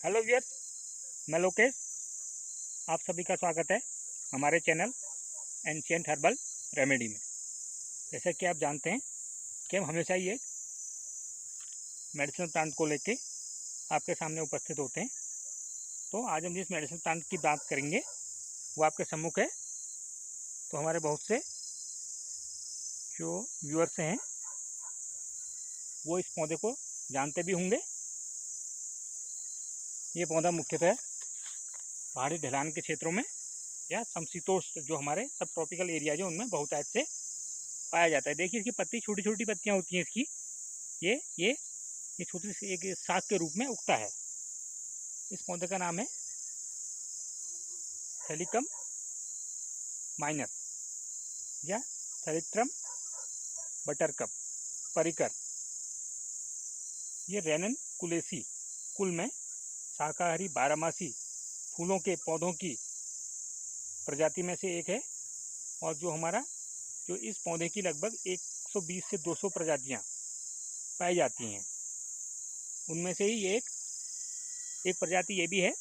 Hello viewers, मैं लोकेश। आप सभी का स्वागत है हमारे चैनल एंशिएंट हर्बल रेमेडी में। जैसा कि आप जानते हैं कि हम हमेशा ही एक मेडिसिनल प्लांट को लेके आपके सामने उपस्थित होते हैं। तो आज हम जिस मेडिसिनल प्लांट की बात करेंगे वो आपके सम्मुख है। तो हमारे बहुत से जो व्यूअर्स हैं वो इस पौधे को जानते भी होंगे। ये पौधा मुख्यतः पहाड़ी ढलान के क्षेत्रों में या समशीतोष्ण जो हमारे सब ट्रॉपिकल एरिया जो उनमें बहुतायत से पाया जाता है। देखिए इसकी पत्ती छोटी छोटी पत्तियां होती हैं इसकी। ये छोटी सी एक साग के रूप में उगता है। इस पौधे का नाम है थैलिकम माइनर या थैलिट्रम बटरकप परिकर। ये रेनन कुलेसी कुल में शाकाहारी बारहमासी फूलों के पौधों की प्रजाति में से एक है। और जो इस पौधे की लगभग 120 से 200 प्रजातियां पाई जाती हैं। उनमें से ही एक प्रजाति ये भी है।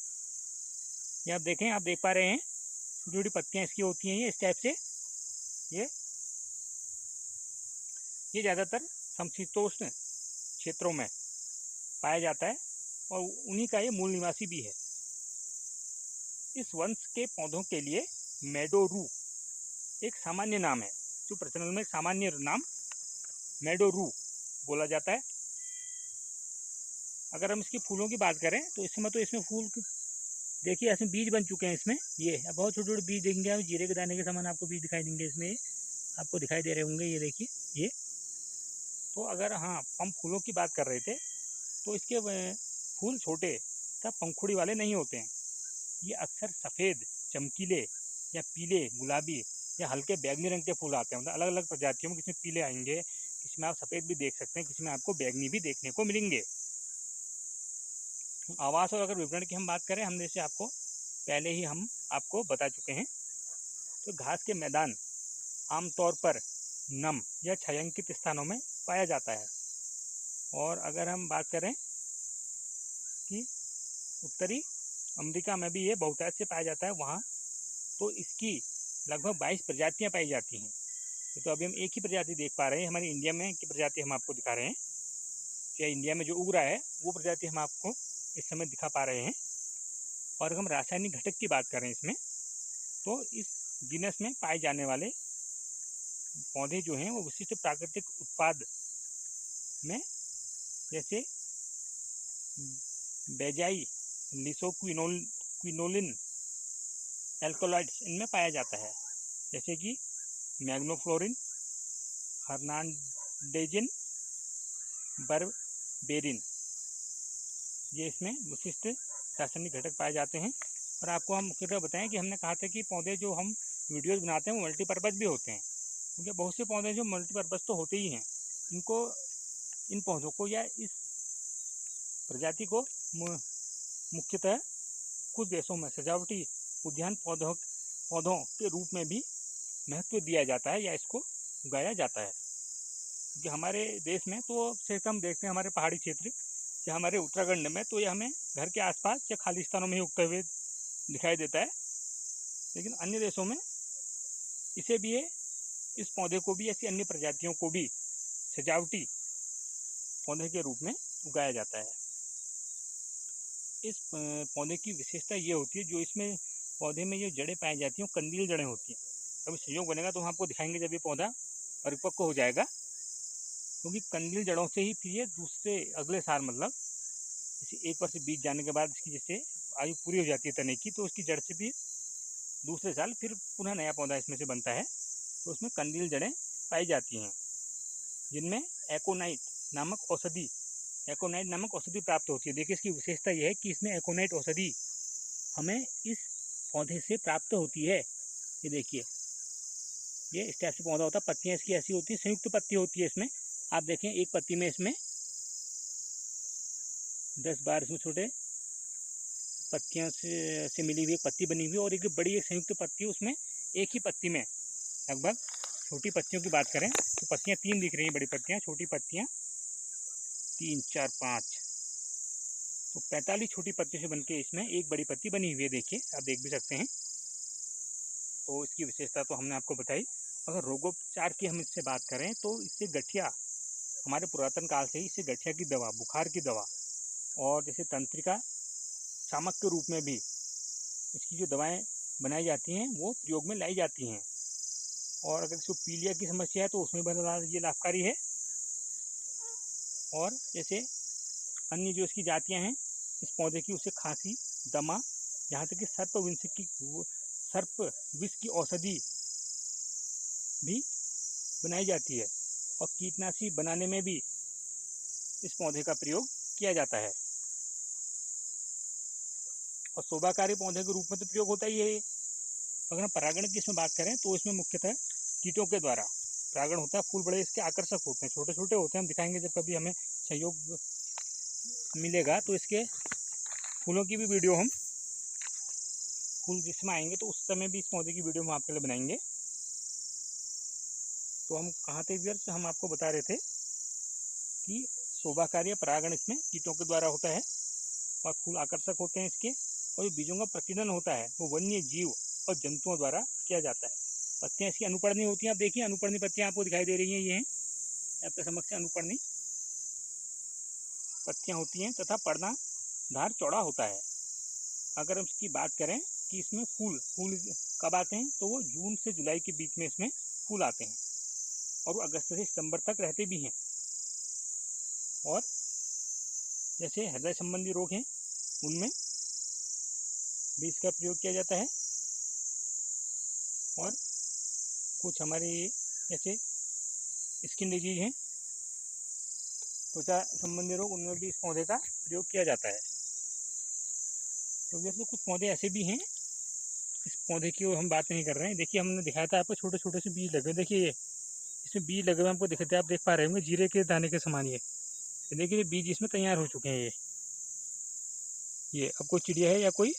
ये आप देख पा रहे हैं छोटी छोटी पत्तियां इसकी होती हैं। ये इस टाइप से ये ज़्यादातर समशीतोष्ण क्षेत्रों में पाया जाता है और उन्हीं का ये मूल निवासी भी है। इस वंश के पौधों के लिए मेडोरू एक सामान्य नाम है। जो प्रचलन में सामान्य नाम मेडोरू बोला जाता है। अगर हम इसकी फूलों की बात करें तो इस समय तो इसमें फूल देखिए इसमें बीज बन चुके हैं। इसमें ये बहुत छोटे छोटे बीज देंगे आप, जीरे के दाने के समान आपको बीज दिखाई देंगे। इसमें आपको दिखाई दे रहे होंगे। ये देखिए ये तो अगर हम फूलों की बात कर रहे थे तो इसके फूल छोटे तथा पंखुड़ी वाले नहीं होते हैं। ये अक्सर सफ़ेद, चमकीले या पीले, गुलाबी या हल्के बैंगनी रंग के फूल आते हैं। मतलब अलग अलग प्रजातियों में किसी में पीले आएंगे, किसी में आप सफ़ेद भी देख सकते हैं, किसी में आपको बैंगनी भी देखने को मिलेंगे। आवास और अगर विवरण की हम बात करें, हमने जैसे पहले ही हम आपको बता चुके हैं। तो घास के मैदान आमतौर पर नम या छायांकित स्थानों में पाया जाता है। और अगर हम बात करें कि उत्तरी अमेरिका में भी ये बहुतायत से पाया जाता है वहाँ, तो इसकी लगभग 22 प्रजातियाँ पाई जाती हैं। तो अभी हम एक ही प्रजाति देख पा रहे हैं। हमारी इंडिया में की प्रजाति हम आपको दिखा रहे हैं। या इंडिया में जो उग रहा है वो प्रजाति हम आपको इस समय दिखा पा रहे हैं। और अगर हम रासायनिक घटक की बात करें इसमें, तो इस जीनस में पाए जाने वाले पौधे जो हैं वो विशिष्ट प्राकृतिक उत्पाद में जैसे बेजाई, लिसोक्विनोलिन, एल्कोलॉइड्स इनमें पाया जाता है। जैसे कि मैग्नोफ्लोरिन, हर्नांडेजिन, बर्बेरिन, ये इसमें विशिष्ट रासायनिक घटक पाए जाते हैं। और आपको हम मुख्यतः बताएं कि हमने कहा था कि पौधे जो हम वीडियोज़ बनाते हैं वो मल्टीपर्पज़ भी होते हैं। क्योंकि बहुत से पौधे जो मल्टीपर्पज़ तो होते ही हैं। इन पौधों को या इस प्रजाति को मुख्यतः कुछ देशों में सजावटी उद्यान पौधों के रूप में भी महत्व दिया जाता है या इसको उगाया जाता है। क्योंकि हमारे देश में तो सिर्फ हम देखते हैं हमारे पहाड़ी क्षेत्र या हमारे उत्तराखंड में, तो ये हमें घर के आसपास या खाली स्थानों में ही उगते हुए दिखाई देता है। लेकिन अन्य देशों में इसे भी इस पौधे को भी ऐसी अन्य प्रजातियों को भी सजावटी पौधे के रूप में उगाया जाता है। इस पौधे की विशेषता ये होती है, जो इसमें पौधे में जो जड़ें पाई जाती हैं वो कंदील जड़ें होती हैं। अभी संयोग बनेगा तो हम आपको दिखाएंगे जब ये पौधा परिपक्व हो जाएगा। क्योंकि कंदील जड़ों से ही फिर ये दूसरे अगले साल, मतलब जैसे 1 वर्ष बीत जाने के बाद इसकी जैसे आयु पूरी हो जाती है तने की, तो उसकी जड़ से भी दूसरे साल फिर पुनः नया पौधा इसमें से बनता है। तो उसमें कंदील जड़ें पाई जाती हैं जिनमें एकोनाइट नामक औषधि प्राप्त होती है। देखिए इसकी विशेषता यह है कि इसमें एकोनाइट औषधि हमें इस पौधे से प्राप्त होती है। ये देखिए ये इस टाइप से पौधा होता है। पत्तियाँ इसकी ऐसी होती है, संयुक्त पत्ती होती है इसमें। आप देखें एक पत्ती में इसमें 10-12 इसमें छोटे पत्तियों से मिली हुई एक पत्ती बनी हुई, और एक बड़ी एक संयुक्त पत्ती उसमें एक ही पत्ती में लगभग। छोटी पत्तियों की बात करें तो पत्तियाँ 3 दिख रही हैं, बड़ी पत्तियाँ, छोटी पत्तियाँ 3, 4, 5। तो 45 छोटी पत्तियों से बनके इसमें एक बड़ी पत्ती बनी हुई है, देखिए आप देख भी सकते हैं। तो इसकी विशेषता तो हमने आपको बताई। अगर रोगोपचार की हम इससे बात करें तो इससे गठिया, हमारे पुरातन काल से ही इससे गठिया की दवा, बुखार की दवा और जैसे तंत्रिका शामक के रूप में भी इसकी जो दवाएं बनाई जाती हैं वो प्रयोग में लाई जाती हैं। और अगर इसको पीलिया की समस्या है तो उसमें भी ये लाभकारी है। और जैसे अन्य जो इसकी जातियां हैं इस पौधे की, उससे खांसी, दमा, यहाँ तक कि सर्प विष की औषधि भी बनाई जाती है। और कीटनाशी बनाने में भी इस पौधे का प्रयोग किया जाता है। और शोभाकारी पौधे के रूप में तो प्रयोग होता ही है। अगर हम परागण की इसमें बात करें तो इसमें मुख्यतः कीटों के द्वारा परागण होता है। फूल बड़े इसके आकर्षक होते हैं, छोटे छोटे होते हैं। हम दिखाएंगे जब कभी हमें सहयोग मिलेगा तो इसके फूलों की भी वीडियो, हम फूल जिसमें आएंगे तो उस समय भी इस पौधे की वीडियो हम आपके लिए बनाएंगे। तो हम कहाँ थे व्यूअर्स, हम आपको बता रहे थे कि शोभाकारी परागण इसमें कीटों के द्वारा होता है और फूल आकर्षक होते हैं इसके। और जो बीजों का प्रकीर्णन होता है वो वन्य जीव और जंतुओं द्वारा किया जाता है। पत्तियां इसकी अनुपर्णी होती हैं, आप देखिए अनुपर्णी पत्तियां आपको दिखाई दे रही हैं, ये हैं आपके समक्ष अनुपर्णी पत्तियां होती हैं तथा पर्णधार चौड़ा होता है। अगर हम इसकी बात करें कि इसमें फूल कब आते हैं तो वो जून से जुलाई के बीच में इसमें फूल आते हैं और वो अगस्त से सितंबर तक रहते भी हैं। और जैसे हृदय संबंधी रोग हैं उनमें भी इसका प्रयोग किया जाता है। और कुछ हमारे जैसे स्किन डिजीज हैं, त्वचा संबंधी रोग, उनमें भी इस पौधे का प्रयोग किया जाता है। तो वैसे कुछ पौधे ऐसे भी हैं, इस पौधे की हम बात नहीं कर रहे हैं। देखिए हमने दिखाया था आपको छोटे छोटे से बीज लगे, देखिए ये इसमें बीज लगे हुए आपको दिखते हैं, आप देख पा रहे होंगे जीरे के दाने के समान। ये देखिए बीज इसमें तैयार हो चुके हैं। ये अब कोई चिड़िया है या कोई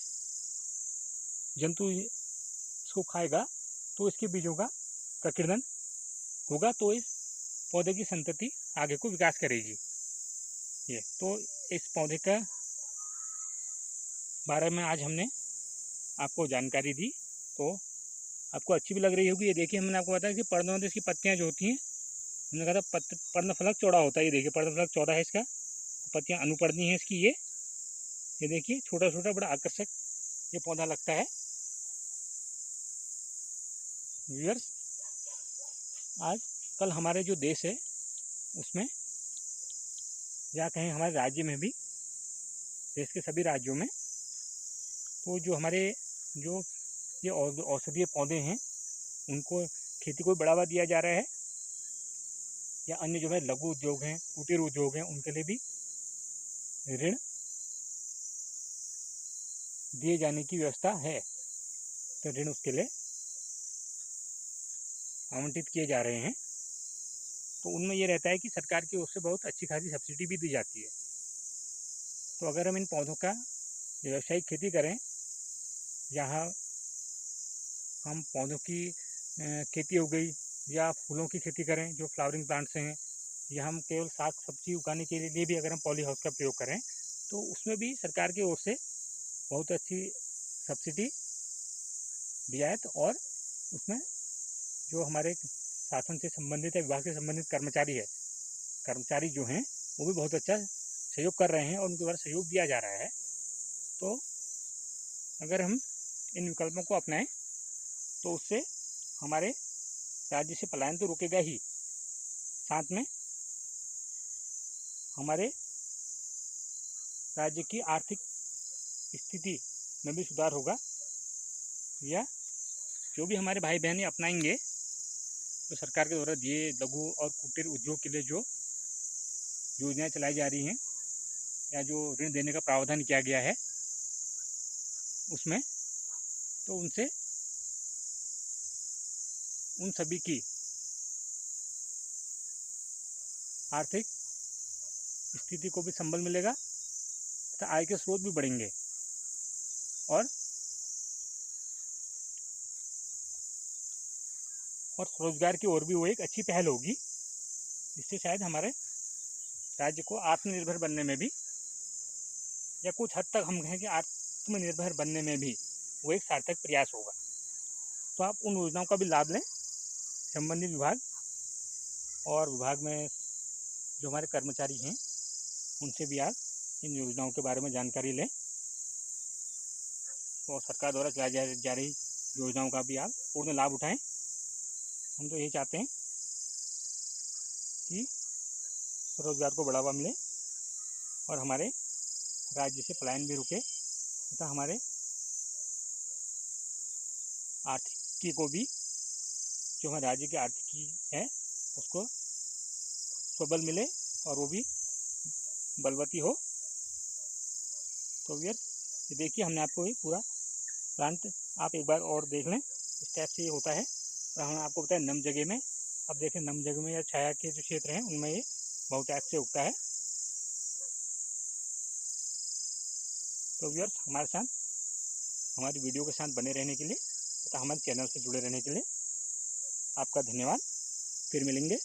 जंतु इसको खाएगा तो इसके बीजों का प्रकीर्णन होगा तो इस पौधे की संतति आगे को विकास करेगी। ये तो इस पौधे का बारे में आज हमने आपको जानकारी दी, तो आपको अच्छी भी लग रही होगी। ये देखिए हमने आपको बताया कि पर्णों में इसकी पत्तियां जो होती हैं, हमने कहा था पर्णफलक चौड़ा होता है। ये देखिए पर्णफलक चौड़ा है इसका, पत्तियां अनुपर्णी हैं इसकी। ये देखिए छोटा छोटा बड़ा आकर्षक ये पौधा लगता है। व्यूअर्स, आज कल हमारे जो देश है उसमें या कहें हमारे राज्य में भी, देश के सभी राज्यों में, तो जो हमारे जो ये औषधीय पौधे हैं उनको खेती को बढ़ावा दिया जा रहा है। या अन्य जो है लघु उद्योग हैं, कुटीर उद्योग हैं, उनके लिए भी ऋण दिए जाने की व्यवस्था है। तो ऋण उसके लिए आवंटित किए जा रहे हैं। तो उनमें ये रहता है कि सरकार की ओर से बहुत अच्छी खासी सब्सिडी भी दी जाती है। तो अगर हम इन पौधों का व्यावसायिक खेती करें, जहाँ हम पौधों की खेती हो गई या फूलों की खेती करें जो फ्लावरिंग प्लांट्स हैं, या हम केवल साग सब्जी उगाने के लिए भी अगर हम पॉली हाउस का प्रयोग करें तो उसमें भी सरकार की ओर से बहुत अच्छी सब्सिडी, रियायत, और उसमें जो हमारे शासन से संबंधित या विभाग से संबंधित कर्मचारी जो हैं वो भी बहुत अच्छा सहयोग कर रहे हैं और उनके द्वारा सहयोग दिया जा रहा है। तो अगर हम इन विकल्पों को अपनाएं तो उससे हमारे राज्य से पलायन तो रुकेगा ही, साथ में हमारे राज्य की आर्थिक स्थिति में भी सुधार होगा। या जो भी हमारे भाई बहनें अपनाएंगे तो सरकार के द्वारा दिए लघु और कुटीर उद्योग के लिए जो योजनाएं चलाई जा रही हैं या जो ऋण देने का प्रावधान किया गया है उसमें, तो उनसे उन सभी की आर्थिक स्थिति को भी संबल मिलेगा तथा आय के स्रोत भी बढ़ेंगे। और रोजगार की ओर भी वो एक अच्छी पहल होगी, जिससे शायद हमारे राज्य को आत्मनिर्भर बनने में भी या कुछ हद तक हम कहें कि आत्मनिर्भर बनने में भी वो एक सार्थक प्रयास होगा। तो आप उन योजनाओं का भी लाभ लें, संबंधित विभाग और विभाग में जो हमारे कर्मचारी हैं उनसे भी आप इन योजनाओं के बारे में जानकारी लें और सरकार द्वारा चलाई जा रही योजनाओं का भी आप पूर्ण लाभ उठाएं। हम तो यही चाहते हैं कि स्वरोजगार को बढ़ावा मिले और हमारे राज्य से पलायन भी रुके तथा हमारे आर्थिकी को भी, जो हमारे राज्य की आर्थिकी है उसको सबल मिले और वो भी बलवती हो। तो यार ये देखिए हमने आपको ये पूरा प्लांट आप एक बार और देख लें, इस टाइप से ये होता है। और हमने आपको बताया नम जगह में, अब देखें नम जगह में या छाया के जो क्षेत्र हैं उनमें ये बहुत टाइप से उगता है। तो व्यूअर्स हमारे साथ हमारी वीडियो के साथ बने रहने के लिए तथा हमारे चैनल से जुड़े रहने के लिए आपका धन्यवाद। फिर मिलेंगे।